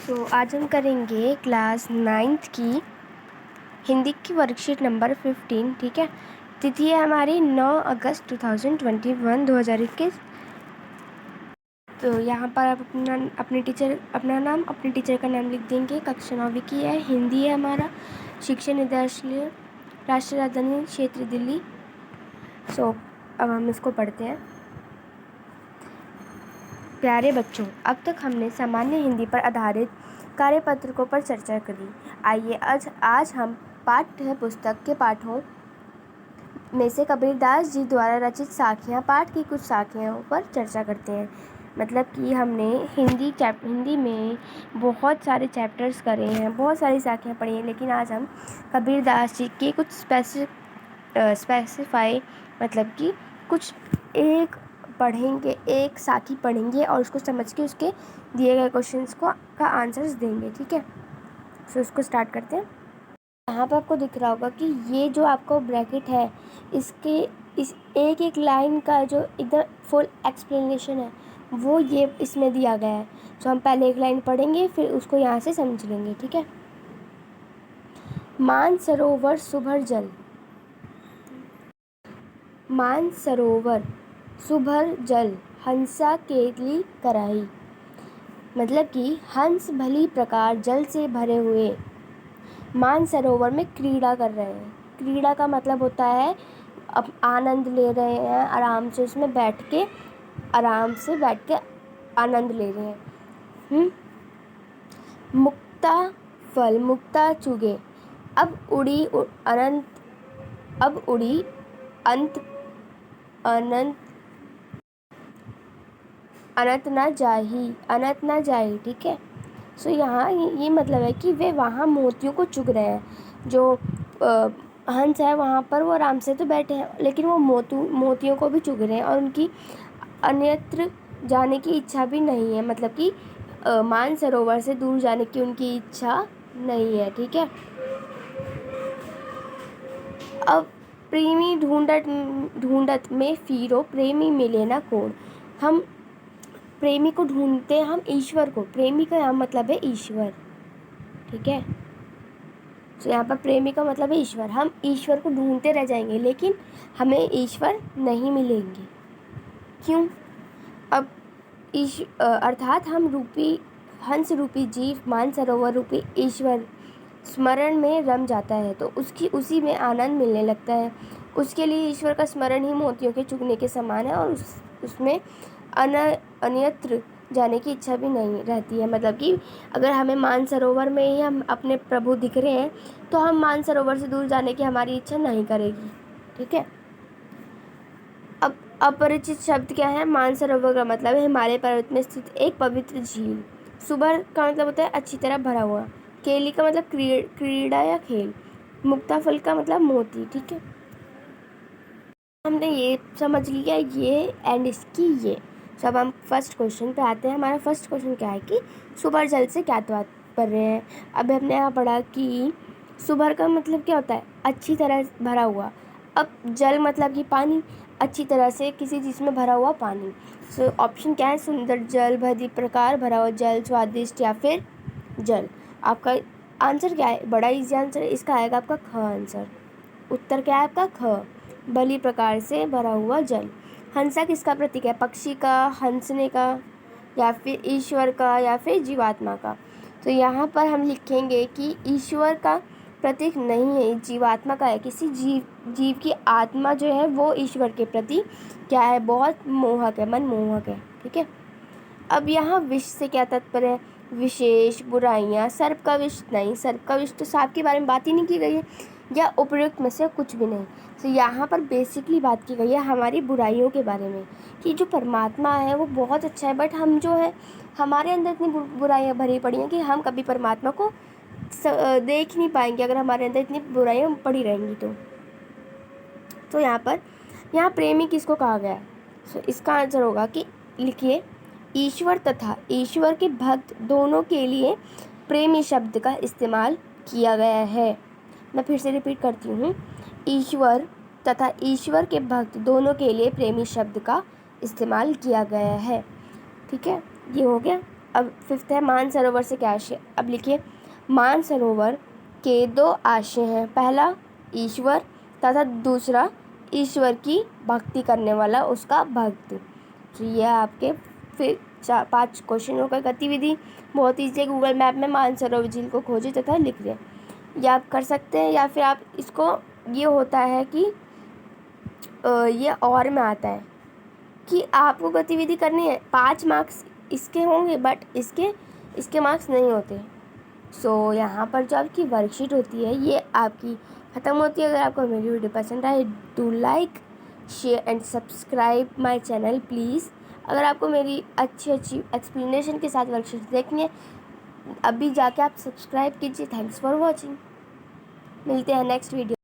आज हम करेंगे क्लास 9th की हिंदी की वर्कशीट नंबर 15। ठीक है, तिथि है हमारी 9 अगस्त 2021। तो यहाँ पर आप अपना नाम अपने टीचर का नाम लिख देंगे। कक्षा 9वीं की है, हिंदी है हमारा, शिक्षा निदेशालय, राष्ट्रीय राजधानी क्षेत्र दिल्ली। अब हम इसको पढ़ते हैं। प्यारे बच्चों, अब तक हमने सामान्य हिंदी पर आधारित कार्यपत्रकों पर चर्चा करी। आइए आज हम पाठ्य पुस्तक के पाठों में से कबीरदास जी द्वारा रचित साखियाँ पाठ की कुछ साखियों पर चर्चा करते हैं। मतलब कि हमने हिंदी में बहुत सारे चैप्टर्स करे हैं, बहुत सारी साखियाँ पढ़ी हैं, लेकिन आज हम कबीरदास जी के कुछ स्पेसिफाई मतलब कि कुछ एक एक साखी पढ़ेंगे और उसको समझ के उसके दिए गए क्वेश्चंस का आंसर्स देंगे। ठीक है, उसको स्टार्ट करते हैं। यहाँ पर आपको दिख रहा होगा कि ये जो आपको ब्रैकेट है, इस एक लाइन का जो एकदम फुल एक्सप्लेनेशन है वो ये इसमें दिया गया है। तो हम पहले एक लाइन पढ़ेंगे, फिर उसको यहाँ से समझ लेंगे। ठीक है। मानसरोवर सुभर जल, मानसरोवर सुभर जल हंसा केतली कराई। मतलब कि हंस भली प्रकार जल से भरे हुए मानसरोवर में क्रीड़ा कर रहे हैं। क्रीड़ा का मतलब होता है अब आनंद ले रहे हैं, आराम से उसमें बैठ के आनंद ले रहे हैं। मुक्ता फल मुक्ता चुगे, अब उड़ी अंत अनंत ना जाही। ठीक है। यहाँ ये मतलब है कि वे वहाँ मोतियों को चुग रहे हैं। जो हंस है वहाँ पर वो आराम से तो बैठे हैं, लेकिन वो मोतियों को भी चुग रहे हैं और उनकी अन्यत्र जाने की इच्छा भी नहीं है। मतलब कि मानसरोवर से दूर जाने की उनकी इच्छा नहीं है। ठीक है। अब प्रेमी ढूंढत में फिरो, प्रेमी मिले ना कोण। हम प्रेमी को ढूंढते हैं, हम ईश्वर को। प्रेमी का यहाँ मतलब है ईश्वर। ठीक है। तो यहाँ पर प्रेमी का मतलब है ईश्वर। हम ईश्वर को ढूंढते रह जाएंगे, लेकिन हमें ईश्वर नहीं मिलेंगे। क्यों? अब अर्थात हंस रूपी जीव मानसरोवर रूपी ईश्वर स्मरण में रम जाता है तो उसी में आनंद मिलने लगता है। उसके लिए ईश्वर का स्मरण ही मोतियों के चुगने के समान है और उसमें अन्यत्र जाने की इच्छा भी नहीं रहती है। मतलब कि अगर हमें मानसरोवर में ही हम अपने प्रभु दिख रहे हैं तो हम मानसरोवर से दूर जाने की हमारी इच्छा नहीं करेगी। ठीक है। अब अपरिचित शब्द क्या है? मानसरोवर का मतलब है हिमालय पर्वत में स्थित एक पवित्र झील। सुभर का मतलब होता है अच्छी तरह भरा हुआ। केली का मतलब क्रीड़ा या खेल। मुक्ता फल का मतलब मोती। ठीक है। हमने ये समझ लिया ये एंड इसकी ये। अब हम फर्स्ट क्वेश्चन पे आते हैं। हमारा फर्स्ट क्वेश्चन क्या है कि सुभर जल से क्या तात्पर्य है। अब हमने यहाँ पढ़ा कि सुभर का मतलब क्या होता है? अच्छी तरह भरा हुआ। अब जल मतलब कि पानी, अच्छी तरह से किसी चीज़ में भरा हुआ पानी। ऑप्शन क्या है? सुंदर जल, भली प्रकार भरा हुआ जल, स्वादिष्ट या फिर जल। आपका आंसर क्या है? बड़ा इजी आंसर है इसका, आएगा आपका ख आंसर। उत्तर क्या है आपका? ख, भली प्रकार से भरा हुआ जल। हंसा किसका प्रतीक है? पक्षी का, हंसने का, या फिर ईश्वर का, या फिर जीवात्मा का। तो यहाँ पर हम लिखेंगे कि ईश्वर का प्रतीक नहीं है, जीवात्मा का है। किसी जीव की आत्मा जो है वो ईश्वर के प्रति क्या है? बहुत मोहक है, मनमोहक है। ठीक है। अब यहाँ विष से क्या तात्पर्य है? विशेष, बुराइयाँ, सर्प का विष नहीं। सर्प का विष तो सांप के बारे में बात ही नहीं की गई है, या उपयुक्त में से कुछ भी नहीं। तो यहाँ पर बेसिकली बात की गई है हमारी बुराइयों के बारे में, कि जो परमात्मा है वो बहुत अच्छा है, बट हम जो है हमारे अंदर इतनी बुराइयाँ भरी पड़ी हैं कि हम कभी परमात्मा को देख नहीं पाएंगे अगर हमारे अंदर इतनी बुराइयाँ पड़ी रहेंगी तो यहाँ प्रेमी किसको कहा गया है? सो इसका आंसर होगा कि लिखिए, ईश्वर तथा ईश्वर के भक्त दोनों के लिए प्रेमी शब्द का इस्तेमाल किया गया है। मैं फिर से रिपीट करती हूँ, ईश्वर तथा ईश्वर के भक्त दोनों के लिए प्रेमी शब्द का इस्तेमाल किया गया है। ठीक है, ये हो गया। अब 5th है मानसरोवर से क्या आशय। अब लिखिए मानसरोवर के 2 आशय हैं, पहला ईश्वर तथा दूसरा ईश्वर की भक्ति करने वाला उसका भक्त। तो ये आपके फिर 5 क्वेश्चन हो गए। गतिविधि बहुत ईजी है, गूगल मैप में मानसरोवर झील को खोजें तथा लिख दें, ये आप कर सकते हैं। या फिर आप इसको, ये होता है कि ये और में आता है कि आपको गतिविधि करनी है, 5 मार्क्स इसके होंगे बट इसके मार्क्स नहीं होते। सो यहाँ पर जो आपकी वर्कशीट होती है ये आपकी ख़त्म होती है। अगर आपको मेरी वीडियो पसंद आए do like share and subscribe my channel please. अगर आपको मेरी अच्छी एक्सप्लेनेशन के साथ वर्कशीट देखनी है अभी जाके आप सब्सक्राइब कीजिए। थैंक्स फॉर वॉचिंग, मिलते हैं नेक्स्ट वीडियो।